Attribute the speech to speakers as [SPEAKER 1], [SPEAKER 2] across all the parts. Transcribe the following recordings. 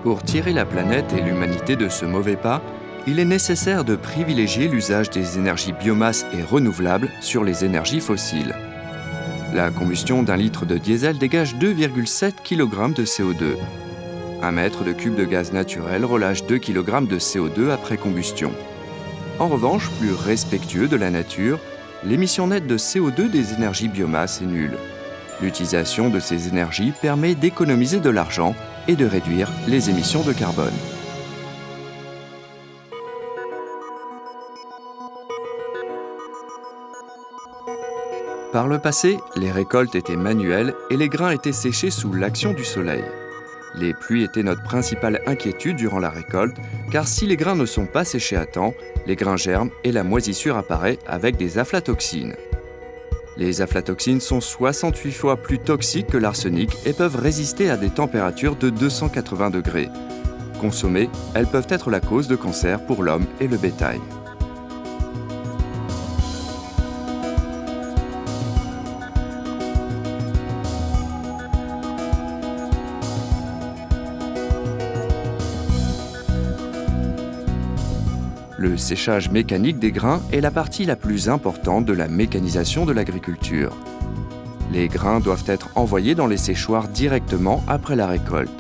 [SPEAKER 1] Pour tirer la planète et l'humanité de ce mauvais pas, il est nécessaire de privilégier l'usage des énergies biomasse et renouvelables sur les énergies fossiles. La combustion d'un litre de diesel dégage 2,7 kg de CO2. Un mètre de cube de gaz naturel relâche 2 kg de CO2 après combustion. En revanche, plus respectueux de la nature, l'émission nette de CO2 des énergies biomasse est nulle. L'utilisation de ces énergies permet d'économiser de l'argent et de réduire les émissions de carbone. Par le passé, les récoltes étaient manuelles et les grains étaient séchés sous l'action du soleil. Les pluies étaient notre principale inquiétude durant la récolte, car si les grains ne sont pas séchés à temps, les grains germent et la moisissure apparaît avec des aflatoxines. Les aflatoxines sont 68 fois plus toxiques que l'arsenic et peuvent résister à des températures de 280 degrés. Consommées, elles peuvent être la cause de cancer pour l'homme et le bétail. Le séchage mécanique des grains est la partie la plus importante de la mécanisation de l'agriculture. Les grains doivent être envoyés dans les séchoirs directement après la récolte.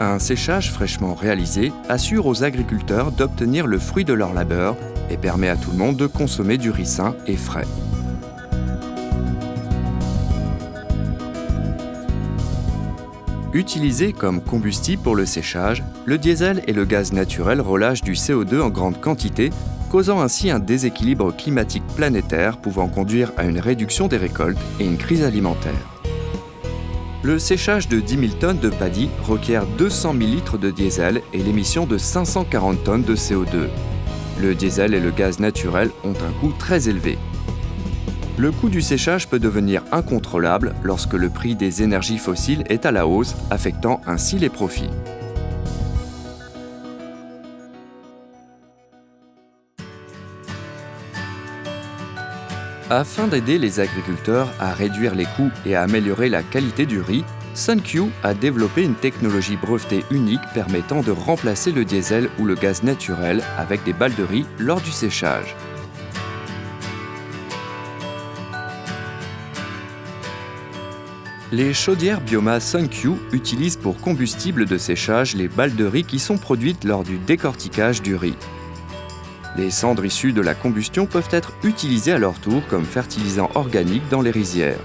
[SPEAKER 1] Un séchage fraîchement réalisé assure aux agriculteurs d'obtenir le fruit de leur labeur et permet à tout le monde de consommer du riz sain et frais. Utilisés comme combustible pour le séchage, le diesel et le gaz naturel relâchent du CO2 en grande quantité, causant ainsi un déséquilibre climatique planétaire pouvant conduire à une réduction des récoltes et une crise alimentaire. Le séchage de 10 000 tonnes de paddy requiert 200 000 litres de diesel et l'émission de 540 tonnes de CO2. Le diesel et le gaz naturel ont un coût très élevé. Le coût du séchage peut devenir incontrôlable lorsque le prix des énergies fossiles est à la hausse, affectant ainsi les profits. Afin d'aider les agriculteurs à réduire les coûts et à améliorer la qualité du riz, SunQ a développé une technologie brevetée unique permettant de remplacer le diesel ou le gaz naturel avec des balles de riz lors du séchage. Les chaudières biomasse SunQ utilisent pour combustible de séchage les balles de riz qui sont produites lors du décortiquage du riz. Les cendres issues de la combustion peuvent être utilisées à leur tour comme fertilisant organique dans les rizières.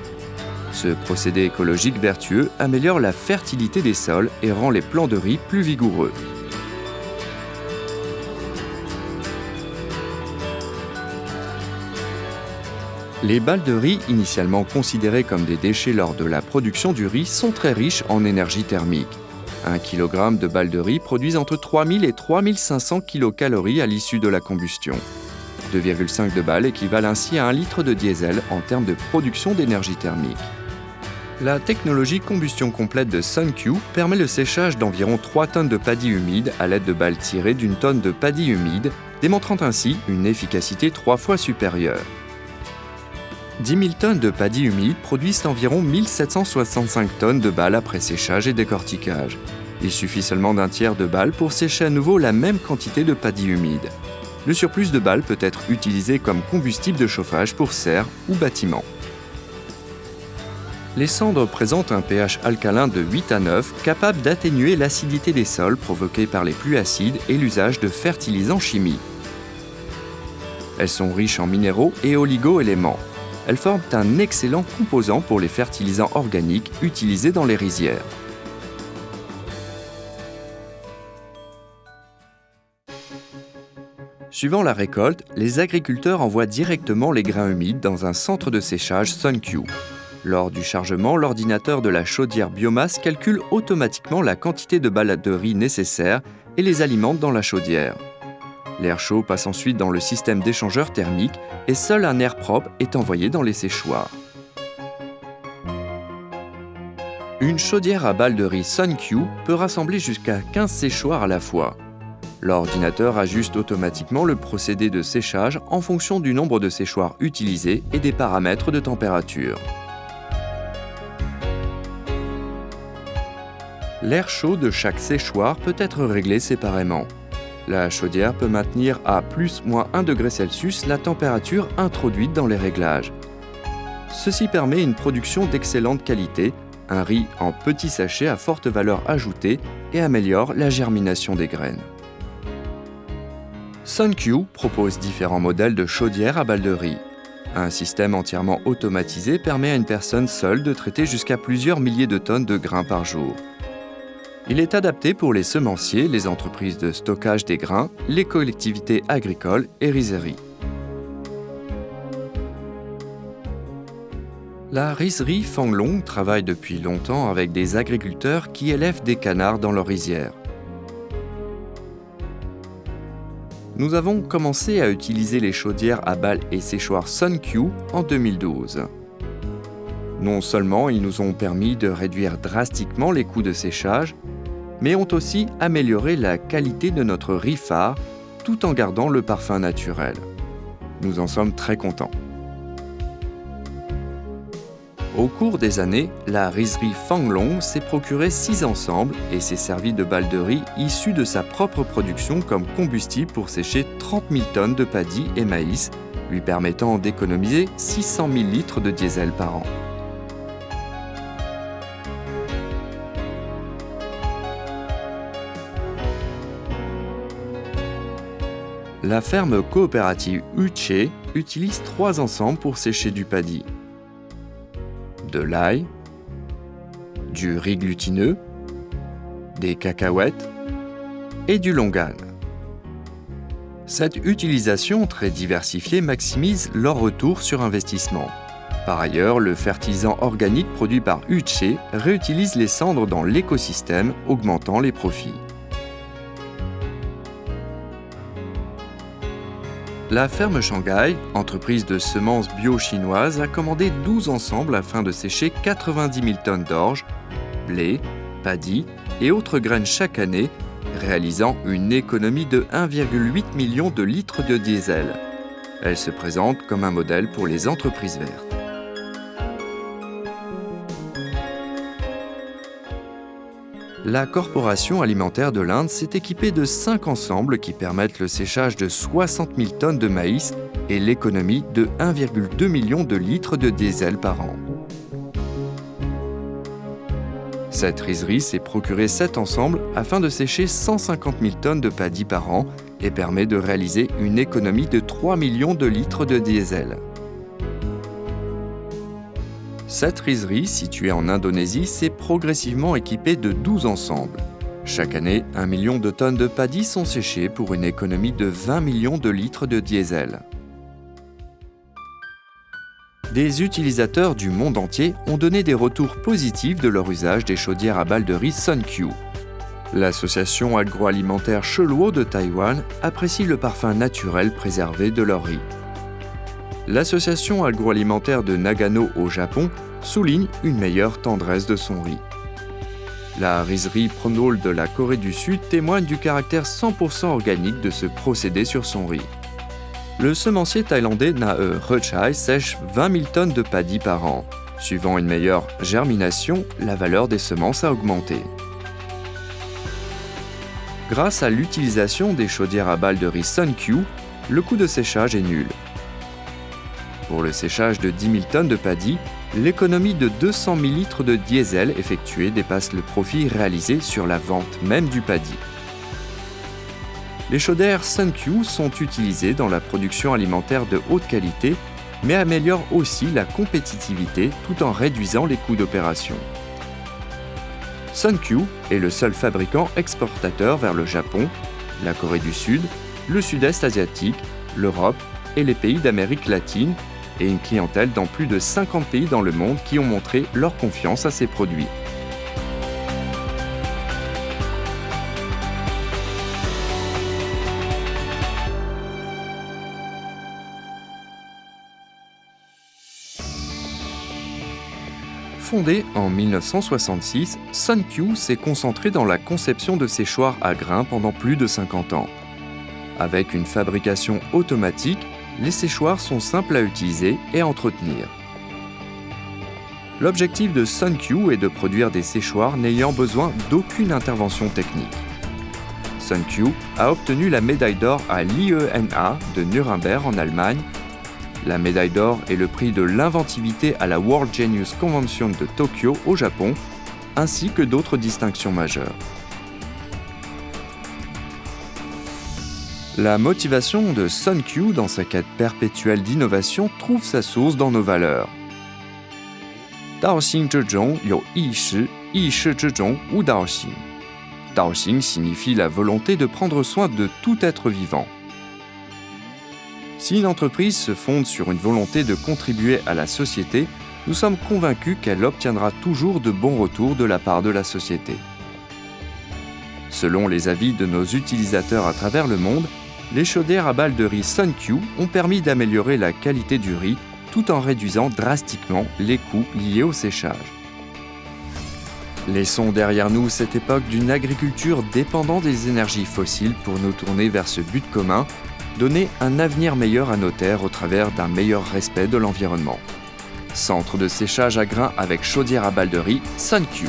[SPEAKER 1] Ce procédé écologique vertueux améliore la fertilité des sols et rend les plants de riz plus vigoureux. Les balles de riz, initialement considérées comme des déchets lors de la production du riz, sont très riches en énergie thermique. 1 kg de balles de riz produisent entre 3000 et 3500 kcal à l'issue de la combustion. 2,5 de balles équivalent ainsi à 1 litre de diesel en termes de production d'énergie thermique. La technologie combustion complète de SunQ permet le séchage d'environ 3 tonnes de paddy humide à l'aide de balles tirées d'une tonne de paddy humide, démontrant ainsi une efficacité 3 fois supérieure. 10 000 tonnes de paddy humide produisent environ 1765 tonnes de balles après séchage et décortiquage. Il suffit seulement d'un tiers de balles pour sécher à nouveau la même quantité de paddy humide. Le surplus de balles peut être utilisé comme combustible de chauffage pour serres ou bâtiments. Les cendres présentent un pH alcalin de 8 à 9, capable d'atténuer l'acidité des sols provoquée par les pluies acides et l'usage de fertilisants chimiques. Elles sont riches en minéraux et oligo-éléments. Elles forment un excellent composant pour les fertilisants organiques utilisés dans les rizières. Suivant la récolte, les agriculteurs envoient directement les grains humides dans un centre de séchage SunQ. Lors du chargement, l'ordinateur de la chaudière biomasse calcule automatiquement la quantité de balles de riz nécessaire et les alimente dans la chaudière. L'air chaud passe ensuite dans le système d'échangeur thermique et seul un air propre est envoyé dans les séchoirs. Une chaudière à balles de riz SunQ peut rassembler jusqu'à 15 séchoirs à la fois. L'ordinateur ajuste automatiquement le procédé de séchage en fonction du nombre de séchoirs utilisés et des paramètres de température. L'air chaud de chaque séchoir peut être réglé séparément. La chaudière peut maintenir à +/- 1 degré Celsius la température introduite dans les réglages. Ceci permet une production d'excellente qualité, un riz en petits sachets à forte valeur ajoutée et améliore la germination des graines. SunQ propose différents modèles de chaudières à balles de riz. Un système entièrement automatisé permet à une personne seule de traiter jusqu'à plusieurs milliers de tonnes de grains par jour. Il est adapté pour les semenciers, les entreprises de stockage des grains, les collectivités agricoles et rizeries. La rizerie Fanglong travaille depuis longtemps avec des agriculteurs qui élèvent des canards dans leurs rizières. Nous avons commencé à utiliser les chaudières à balles et séchoirs SunQ en 2012. Non seulement ils nous ont permis de réduire drastiquement les coûts de séchage, mais ont aussi amélioré la qualité de notre riz phare tout en gardant le parfum naturel. Nous en sommes très contents. Au cours des années, la rizerie Fanglong s'est procuré 6 ensembles et s'est servi de balles de riz issues de sa propre production comme combustible pour sécher 30 000 tonnes de paddy et maïs, lui permettant d'économiser 600 000 litres de diesel par an. La ferme coopérative Uche utilise 3 ensembles pour sécher du paddy. De l'ail, du riz glutineux, des cacahuètes et du longan. Cette utilisation très diversifiée maximise leur retour sur investissement. Par ailleurs, le fertilisant organique produit par Uche réutilise les cendres dans l'écosystème, augmentant les profits. La ferme Shanghai, entreprise de semences bio chinoise, a commandé 12 ensembles afin de sécher 90 000 tonnes d'orge, blé, paddy et autres graines chaque année, réalisant une économie de 1,8 million de litres de diesel. Elle se présente comme un modèle pour les entreprises vertes. La Corporation alimentaire de l'Inde s'est équipée de 5 ensembles qui permettent le séchage de 60 000 tonnes de maïs et l'économie de 1,2 million de litres de diesel par an. Cette rizerie s'est procuré 7 ensembles afin de sécher 150 000 tonnes de paddy par an et permet de réaliser une économie de 3 millions de litres de diesel. Cette rizerie, située en Indonésie, s'est progressivement équipée de 12 ensembles. Chaque année, 1 million de tonnes de paddy sont séchées pour une économie de 20 millions de litres de diesel. Des utilisateurs du monde entier ont donné des retours positifs de leur usage des chaudières à balles de riz SunQ. L'association agroalimentaire Sheluo de Taïwan apprécie le parfum naturel préservé de leur riz. L'association agroalimentaire de Nagano au Japon souligne une meilleure tendresse de son riz. La rizerie Pronol de la Corée du Sud témoigne du caractère 100% organique de ce procédé sur son riz. Le semencier thaïlandais Nae Rechai sèche 20 000 tonnes de paddy par an. Suivant une meilleure germination, la valeur des semences a augmenté. Grâce à l'utilisation des chaudières à balles de riz SunQ, le coût de séchage est nul. Pour le séchage de 10 000 tonnes de paddy, l'économie de 200 000 litres de diesel effectué dépasse le profit réalisé sur la vente même du paddy. Les chaudières SunQ sont utilisées dans la production alimentaire de haute qualité, mais améliorent aussi la compétitivité tout en réduisant les coûts d'opération. SunQ est le seul fabricant exportateur vers le Japon, la Corée du Sud, le Sud-Est asiatique, l'Europe et les pays d'Amérique latine, et une clientèle dans plus de 50 pays dans le monde qui ont montré leur confiance à ces produits. Fondée en 1966, SunQ s'est concentrée dans la conception de séchoirs à grains pendant plus de 50 ans. Avec une fabrication automatique, les séchoirs sont simples à utiliser et à entretenir. L'objectif de SunQ est de produire des séchoirs n'ayant besoin d'aucune intervention technique. SunQ a obtenu la médaille d'or à l'IENA de Nuremberg en Allemagne. La médaille d'or est le prix de l'inventivité à la World Genius Convention de Tokyo au Japon, ainsi que d'autres distinctions majeures. La motivation de SunQ dans sa quête perpétuelle d'innovation trouve sa source dans nos valeurs. 道心之中有意识，意识之中无道心。道心 signifie la volonté de prendre soin de tout être vivant. Si une entreprise se fonde sur une volonté de contribuer à la société, nous sommes convaincus qu'elle obtiendra toujours de bons retours de la part de la société. Selon les avis de nos utilisateurs à travers le monde, les chaudières à balles de riz SunQ ont permis d'améliorer la qualité du riz tout en réduisant drastiquement les coûts liés au séchage. Laissons derrière nous cette époque d'une agriculture dépendant des énergies fossiles pour nous tourner vers ce but commun, donner un avenir meilleur à nos terres au travers d'un meilleur respect de l'environnement. Centre de séchage à grains avec chaudière à balles de riz SunQ.